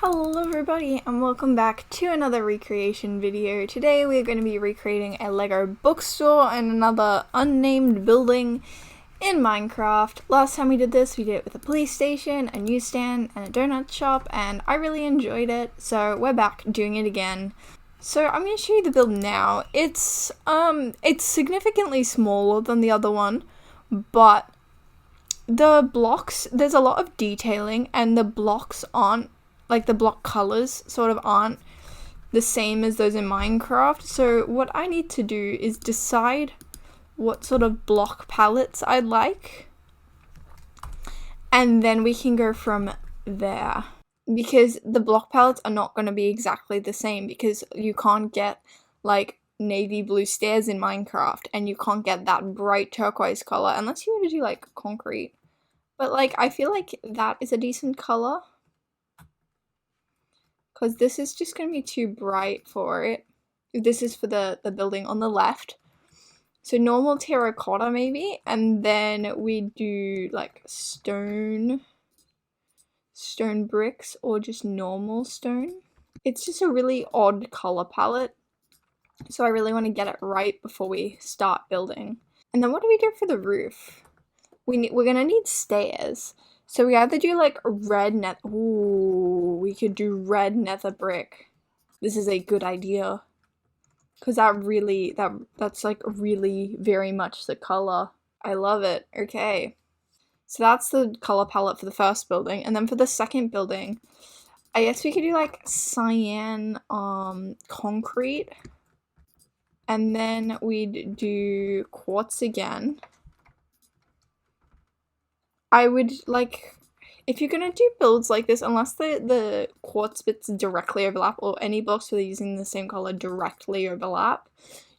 Hello everybody and welcome back to another recreation video. Today we are going to be recreating a Lego bookstore and another unnamed building in Minecraft. Last time we did this, we did it with a police station, a newsstand, and a donut shop, and I really enjoyed it, so we're back doing it again. So I'm going to show you the build now. It's significantly smaller than the other one, but the blocks, there's a lot of detailing and the blocks aren't, like the block colors sort of aren't the same as those in Minecraft. So what I need to do is decide what sort of block palettes I'd like, and then we can go from there. Because the block palettes are not going to be exactly the same, because you can't get like navy blue stairs in Minecraft, and you can't get that bright turquoise color unless you were to do like concrete. But like I feel like that is a decent color, because this is just going to be too bright for it. This is for the building on the left. So normal terracotta maybe, and then we do like stone bricks or just normal stone. It's just a really odd color palette, so I really want to get it right before we start building. And then what do we do for the roof? We're gonna need stairs. So we either do like red net. Ooh, we could do red nether brick. This is a good idea, because that's like really very much the color. I love it. Okay, so that's the color palette for the first building, and then for the second building, I guess we could do like cyan concrete, and then we'd do quartz again. I would like, if you're gonna do builds like this, unless the quartz bits directly overlap, or any blocks where they're using the same color directly overlap,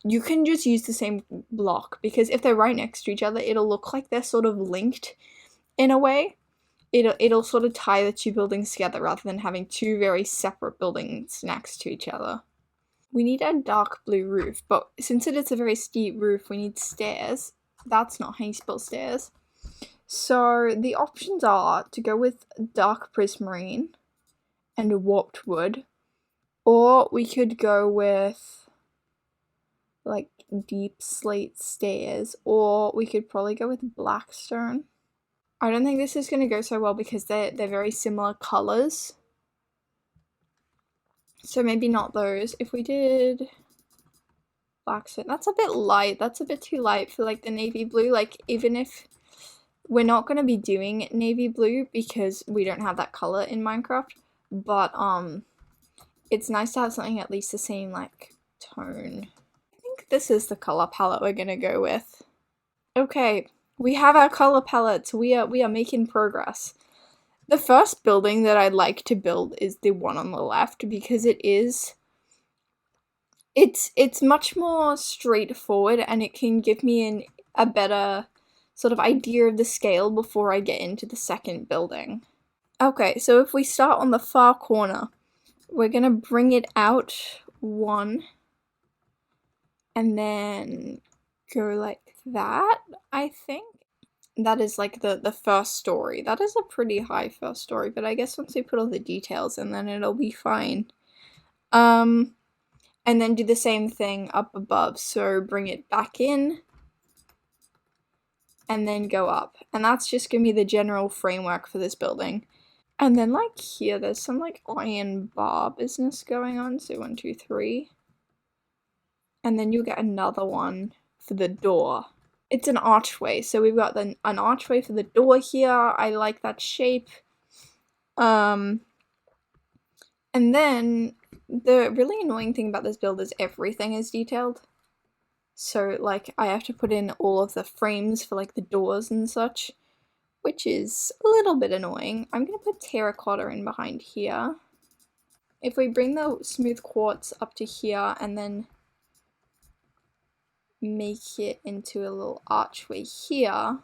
you can just use the same block, because if they're right next to each other, it'll look like they're sort of linked in a way. It'll sort of tie the two buildings together rather than having two very separate buildings next to each other. We need a dark blue roof, but since it is a very steep roof, we need stairs. That's not how you spell stairs. So the options are to go with dark prismarine and warped wood, or we could go with like deep slate stairs, or we could probably go with black stone. I don't think this is going to go so well because they're very similar colors, so maybe not those. If we did black stone, that's a bit light. That's a bit too light for like the navy blue. Like, even if we're not going to be doing navy blue because we don't have that color in Minecraft, but it's nice to have something at least the same like tone. I think this is the color palette we're going to go with. Okay, we have our color palettes. We are making progress. The first building that I'd like to build is the one on the left, because it's much more straightforward, and it can give me a better sort of idea of the scale before I get into the second building. Okay, so if we start on the far corner, we're gonna bring it out one, and then go like that, I think. That is like the first story. That is a pretty high first story, but I guess once we put all the details in, then it'll be fine. And then do the same thing up above, so bring it back in, and then go up. And that's just gonna be the general framework for this building. And then like here, there's some like iron bar business going on. So 1, 2, 3. And then you'll get another one for the door. It's an archway. So we've got an archway for the door here. I like that shape. And then the really annoying thing about this build is everything is detailed. So like I have to put in all of the frames for like the doors and such, which is a little bit annoying. I'm gonna put terracotta in behind here. If we bring the smooth quartz up to here and then make it into a little archway here,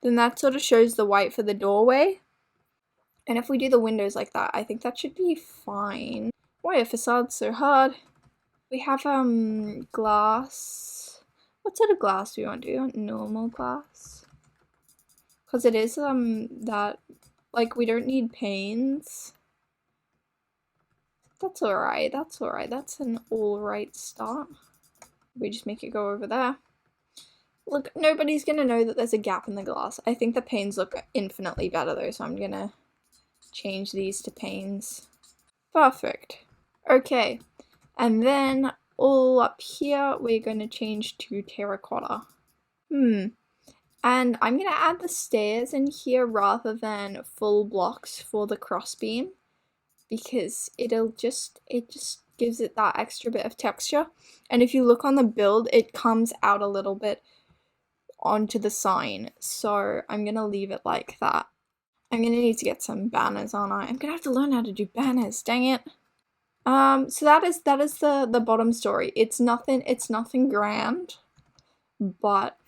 then that sort of shows the white for the doorway. And if we do the windows like that, I think that should be fine. Why are facades so hard? We have glass. What sort of glass do we want? Do we want normal glass? Because it is that Like, we don't need panes. That's alright, that's alright. That's an alright start. We just make it go over there. Look, nobody's gonna know that there's a gap in the glass. I think the panes look infinitely better though, so I'm gonna change these to panes. Perfect. Okay, and then all up here, we're gonna change to terracotta. And I'm gonna add the stairs in here rather than full blocks for the crossbeam, because it just gives it that extra bit of texture. And if you look on the build, it comes out a little bit onto the sign, so I'm gonna leave it like that. I'm gonna need to get some banners, aren't I? I'm gonna have to learn how to do banners, dang it. So that is the bottom story. It's nothing grand, but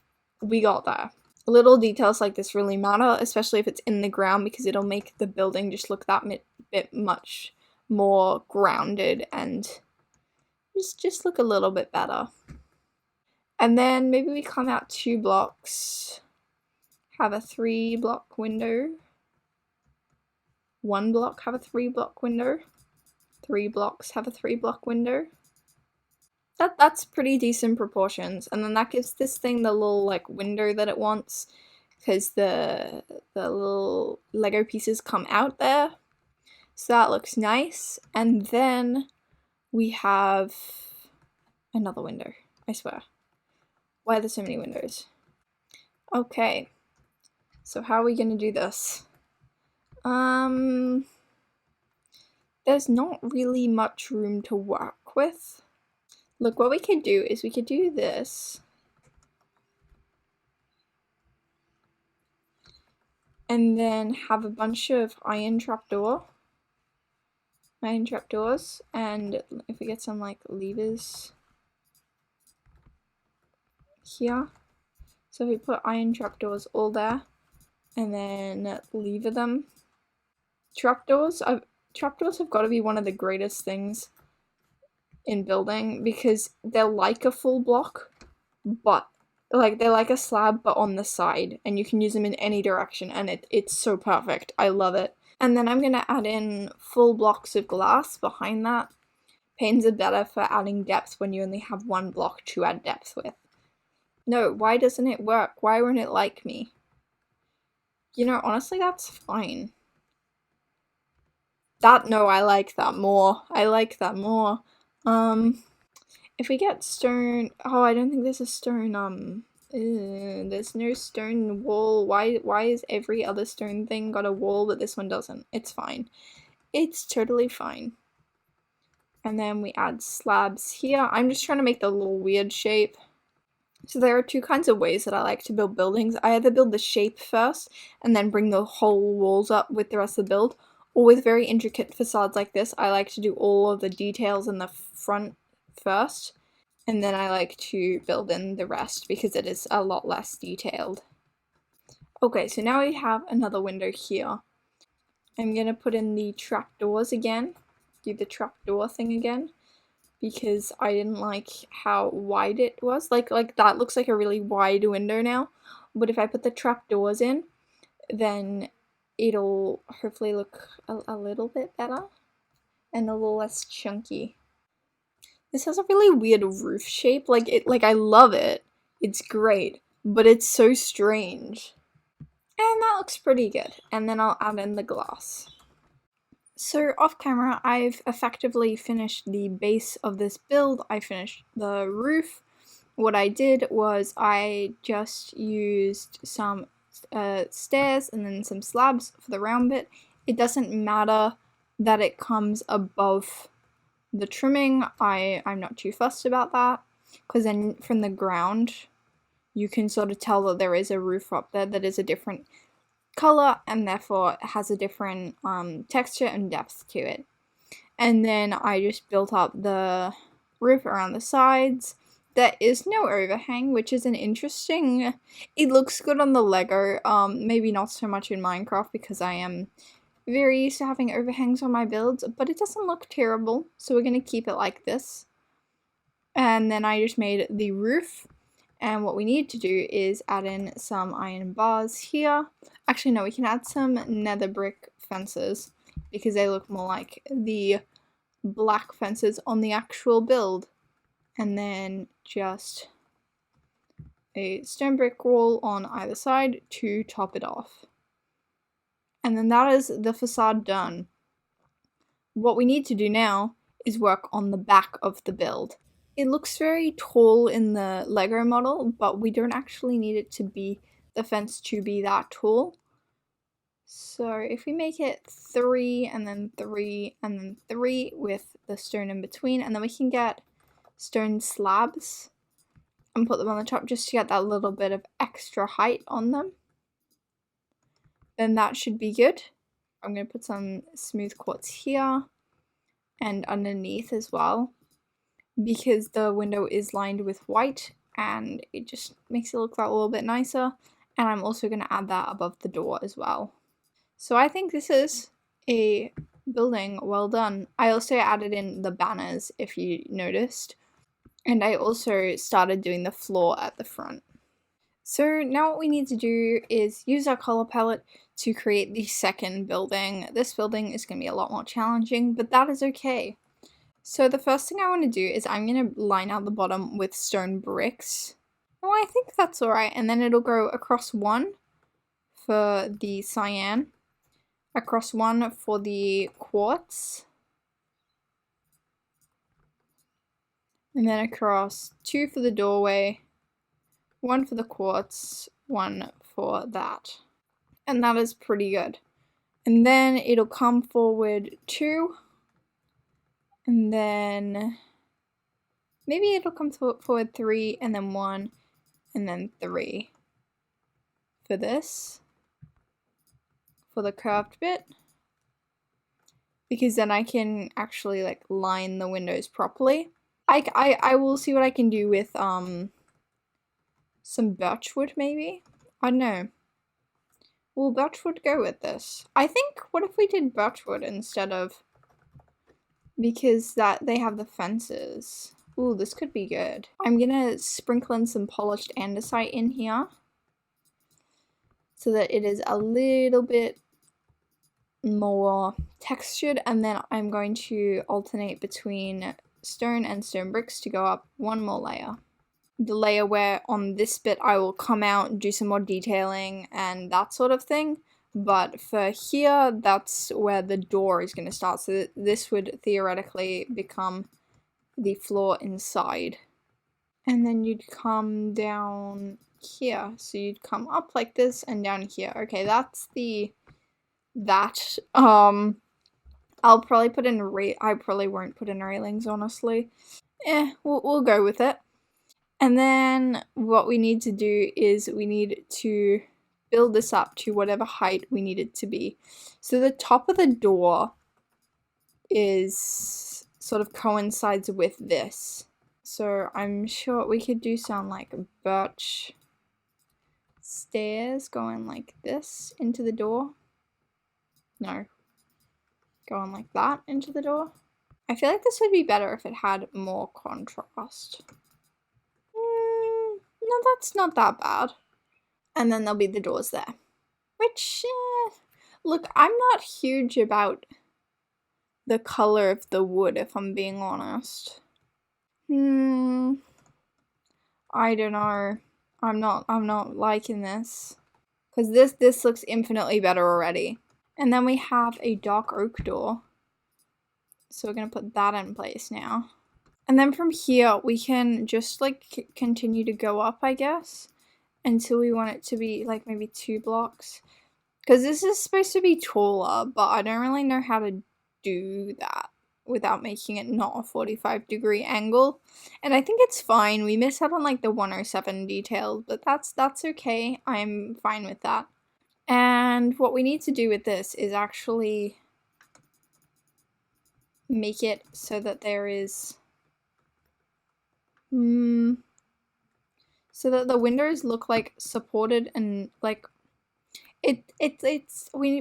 we got there. Little details like this really matter, especially if it's in the ground, because it'll make the building just look that bit much more grounded and just look a little bit better. And then maybe we come out 2 blocks, have a 3-block window, 1 block, have a 3-block window, 3 blocks, have a 3-block window. That's pretty decent proportions, and then that gives this thing the little like window that it wants, because the little Lego pieces come out there, so that looks nice. And then we have another window, I swear. Why are there so many windows? Okay, so how are we gonna do this? There's not really much room to work with. Look, what we could do is we could do this. And then have a bunch of iron trapdoors. And if we get some like levers here. So if we put iron trapdoors all there and then lever them. Trapdoors have got to be one of the greatest things in building, because they're like a full block, but like they're like a slab but on the side, and you can use them in any direction, and it's so perfect. I love it. And then I'm gonna add in full blocks of glass behind that. Panes are better for adding depth when you only have 1 block to add depth with. No, why doesn't it work? Why won't it like me? You know, honestly, that's fine. No, I like that more. If we get stone, oh, I don't think there's a stone, there's no stone wall. Why is every other stone thing got a wall but this one doesn't? It's fine. It's totally fine. And then we add slabs here. I'm just trying to make the little weird shape. So there are 2 kinds of ways that I like to build buildings. I either build the shape first and then bring the whole walls up with the rest of the build, or with very intricate facades like this, I like to do all of the details in the front first, and then I like to build in the rest because it is a lot less detailed. Okay, so now we have another window here. I'm gonna put in the trapdoors again, do the trapdoor thing again, because I didn't like how wide it was. Like that looks like a really wide window now, but if I put the trapdoors in, then it'll hopefully look a little bit better and a little less chunky. This has a really weird roof shape. Like I love it. It's great, but it's so strange. And that looks pretty good. And then I'll add in the glass. So off camera, I've effectively finished the base of this build. I finished the roof. What I did was I just used some stairs and then some slabs for the round bit. It doesn't matter that it comes above the trimming. I'm not too fussed about that, because then from the ground you can sort of tell that there is a roof up there that is a different color and therefore has a different texture and depth to it. And then I just built up the roof around the sides. There is no overhang, which is an interesting... It looks good on the Lego, maybe not so much in Minecraft because I am very used to having overhangs on my builds, but it doesn't look terrible, so we're going to keep it like this. And then I just made the roof, and what we need to do is add in some iron bars here. Actually, no, we can add some nether brick fences because they look more like the black fences on the actual build. And then just a stone brick wall on either side to top it off. And then that is the facade done. What we need to do now is work on the back of the build. It looks very tall in the Lego model, but we don't actually need it to be the fence to be that tall. So if we make it 3 and then 3 and then 3 with the stone in between, and then we can get stone slabs and put them on the top just to get that little bit of extra height on them, then that should be good. I'm going to put some smooth quartz here and underneath as well, because the window is lined with white and it just makes it look that little bit nicer. And I'm also going to add that above the door as well. So I think this is a building well done. I also added in the banners, if you noticed. And I also started doing the floor at the front. So now what we need to do is use our color palette to create the second building. This building is going to be a lot more challenging, but that is okay. So the first thing I want to do is I'm going to line out the bottom with stone bricks. Oh, I think that's alright. And then it'll go across one for the cyan, across one for the quartz, and then across 2 for the doorway, 1 for the quartz, 1 for that. And that is pretty good. And then it'll come forward 2, and then maybe it'll come forward 3, and then 1, and then 3 for this, for the curved bit, because then I can actually like line the windows properly. I will see what I can do with some birchwood maybe. I don't know. Will birchwood go with this? I think, what if we did birchwood instead of, because that they have the fences. Ooh, this could be good. I'm gonna sprinkle in some polished andesite in here so that it is a little bit more textured, and then I'm going to alternate between stone and stone bricks to go up one more layer. The layer where on this bit I will come out and do some more detailing and that sort of thing, but for here that's where the door is going to start, so this would theoretically become the floor inside. And then you'd come down here, so you'd come up like this and down here. Okay, that's that. I'll probably put in I probably won't put in railings, honestly. We'll go with it. And then what we need to do is we need to build this up to whatever height we need it to be. So the top of the door is sort of coincides with this. So I'm sure we could do some like birch stairs going like this into the door. No. Going like that into the door. I feel like this would be better if it had more contrast. No, that's not that bad. And then there'll be the doors there. Which, look, I'm not huge about the color of the wood, if I'm being honest. I don't know. I'm not liking this. Because this looks infinitely better already. And then we have a dark oak door. So we're going to put that in place now. And then from here, we can just like continue to go up, I guess, until we want it to be like maybe 2 blocks. Because this is supposed to be taller, but I don't really know how to do that without making it not a 45-degree angle. And I think it's fine. We miss out on like the 107 details, but that's okay. I'm fine with that. And what we need to do with this is actually make it so that there is so that the windows look like supported and like we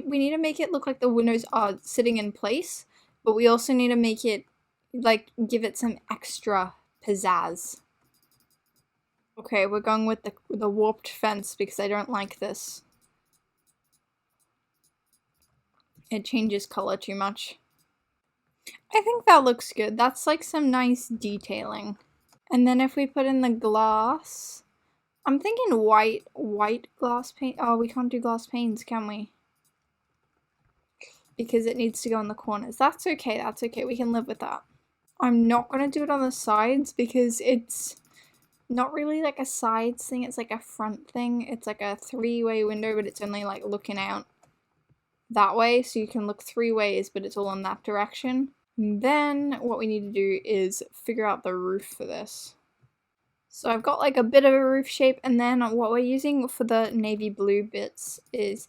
need to make it look like the windows are sitting in place, but we also need to make it like give it some extra pizzazz. Okay, we're going with the warped fence because I don't like this. it changes color too much. I think that looks good. That's like some nice detailing. And then if we put in the glass, I'm thinking white glass paint. Oh, we can't do glass panes, can we? Because it needs to go in the corners. That's okay, that's okay. We can live with that. I'm not going to do it on the sides because it's not really like a sides thing. It's like a front thing. It's like a three-way window, but it's only like looking out that way. So you can look three ways, but it's all in that direction. And then what we need to do is figure out the roof for this. So I've got like a bit of a roof shape, and then what we're using for the navy blue bits is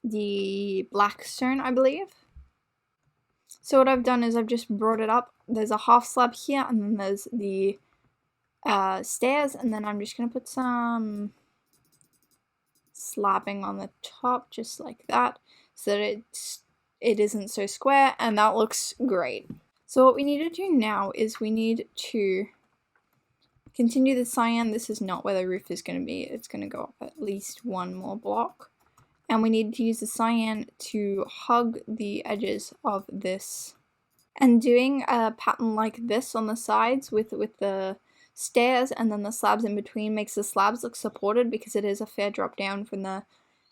the black stone, I believe. So what I've done is I've just brought it up. There's a half slab here, and then there's the stairs, and then I'm just going to put some slabbing on the top, just like that, so that it isn't so square, and that looks great. So what we need to do now is we need to continue the cyan. This is not where the roof is going to be. It's going to go up at least one more block. And we need to use the cyan to hug the edges of this. And doing a pattern like this on the sides with the stairs and then the slabs in between makes the slabs look supported because it is a fair drop down from the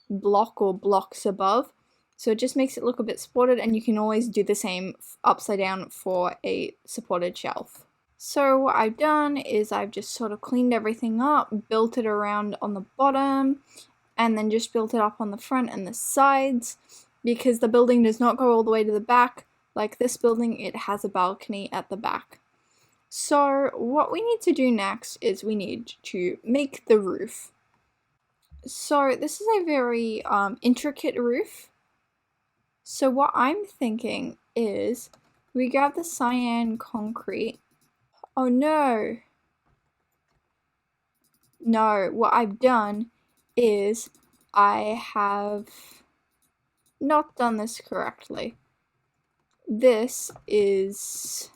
block or blocks above. So it just makes it look a bit supported, and you can always do the same upside down for a supported shelf. So what I've done is I've just sort of cleaned everything up, built it around on the bottom, and then just built it up on the front and the sides, because the building does not go all the way to the back. Like this building, it has a balcony at the back. So what we need to do next is we need to make the roof. So this is a very intricate roof. So what I'm thinking is we grab the cyan concrete. Oh no! No, what I've done is I have not done this correctly. This is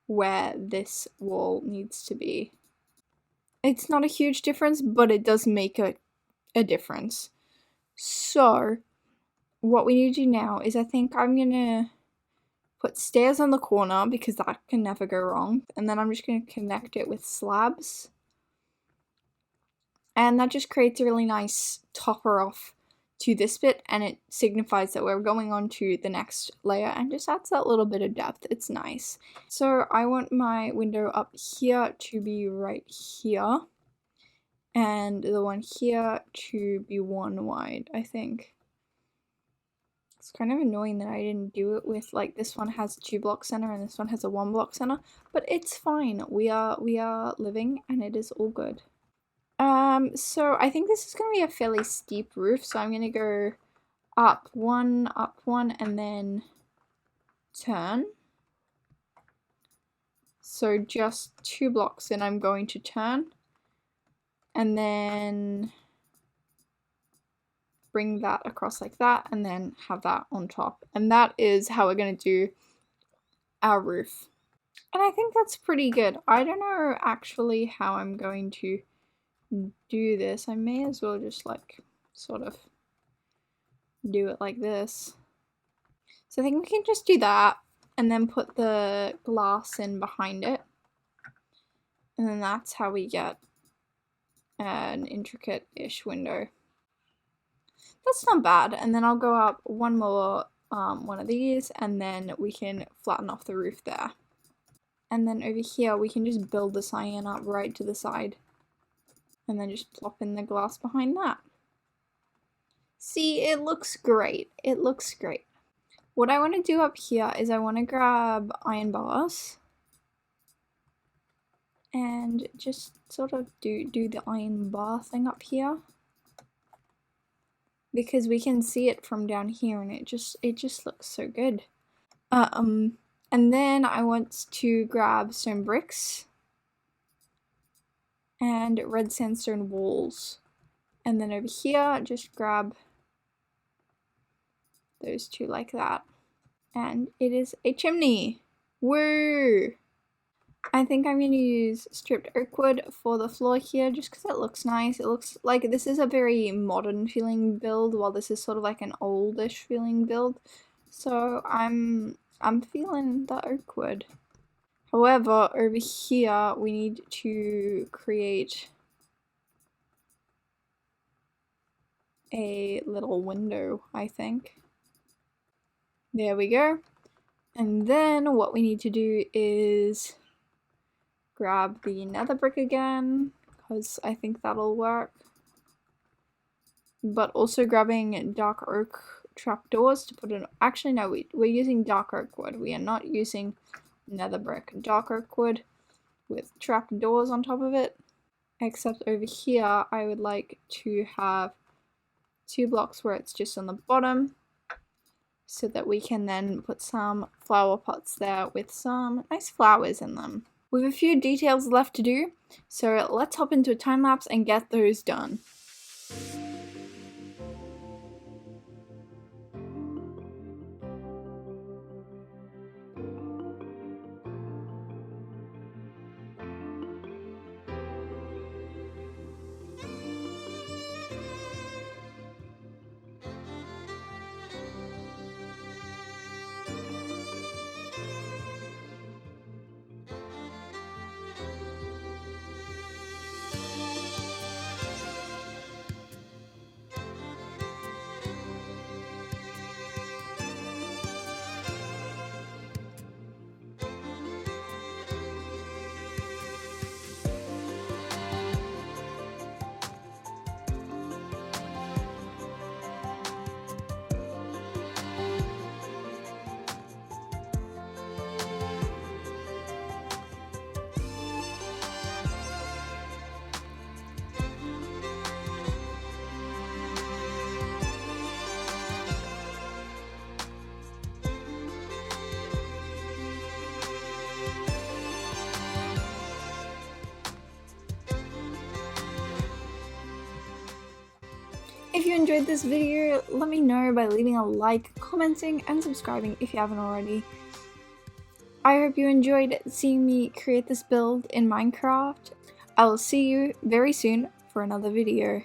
where this wall needs to be. It's not a huge difference, but it does make a difference. So what we need to do now is I think I'm gonna put stairs on the corner because that can never go wrong, and then I'm just gonna connect it with slabs. And that just creates a really nice topper off to this bit, and it signifies that we're going on to the next layer and just adds that little bit of depth. It's nice. So I want my window up here to be right here, and the one here to be one wide, I think. It's kind of annoying that I didn't do it with, like, this one has 2 block center and this one has a 1 block center, but it's fine. We are living, and it is all good. So I think this is going to be a fairly steep roof, so I'm going to go up one, and then turn. So just 2 blocks, and I'm going to turn, and then bring that across like that, and then have that on top. And that is how we're going to do our roof. And I think that's pretty good. I don't know actually how I'm going to do this. I may as well just like sort of do it like this. So I think we can just do that and then put the glass in behind it, and then that's how we get an intricate-ish window. That's not bad. And then I'll go up one more one of these, and then we can flatten off the roof there. And then over here we can just build the cyan up right to the side, and then just plop in the glass behind that. See, it looks great. It looks great. What I want to do up here is I want to grab iron bars and just sort of do the iron bar thing up here, because we can see it from down here, and it just looks so good. And then I want to grab some bricks and red sandstone walls, and then over here just grab those 2 like that, and it is a chimney. Woo! I think I'm going to use stripped oak wood for the floor here just because it looks nice. It looks like this is a very modern feeling build while this is sort of like an oldish feeling build. So I'm feeling the oak wood. However, over here we need to create a little window, I think. There we go. And then what we need to do is grab the nether brick again, because I think that'll work. But also grabbing dark oak trapdoors to put in. Actually, no, we're using dark oak wood. We are not using nether brick. Dark oak wood with trapdoors on top of it. Except over here, I would like to have 2 blocks where it's just on the bottom, so that we can then put some flower pots there with some nice flowers in them. We have a few details left to do, so let's hop into a time lapse and get those done. If you enjoyed this video, let me know by leaving a like, commenting, and subscribing if you haven't already. I hope you enjoyed seeing me create this build in Minecraft. I will see you very soon for another video.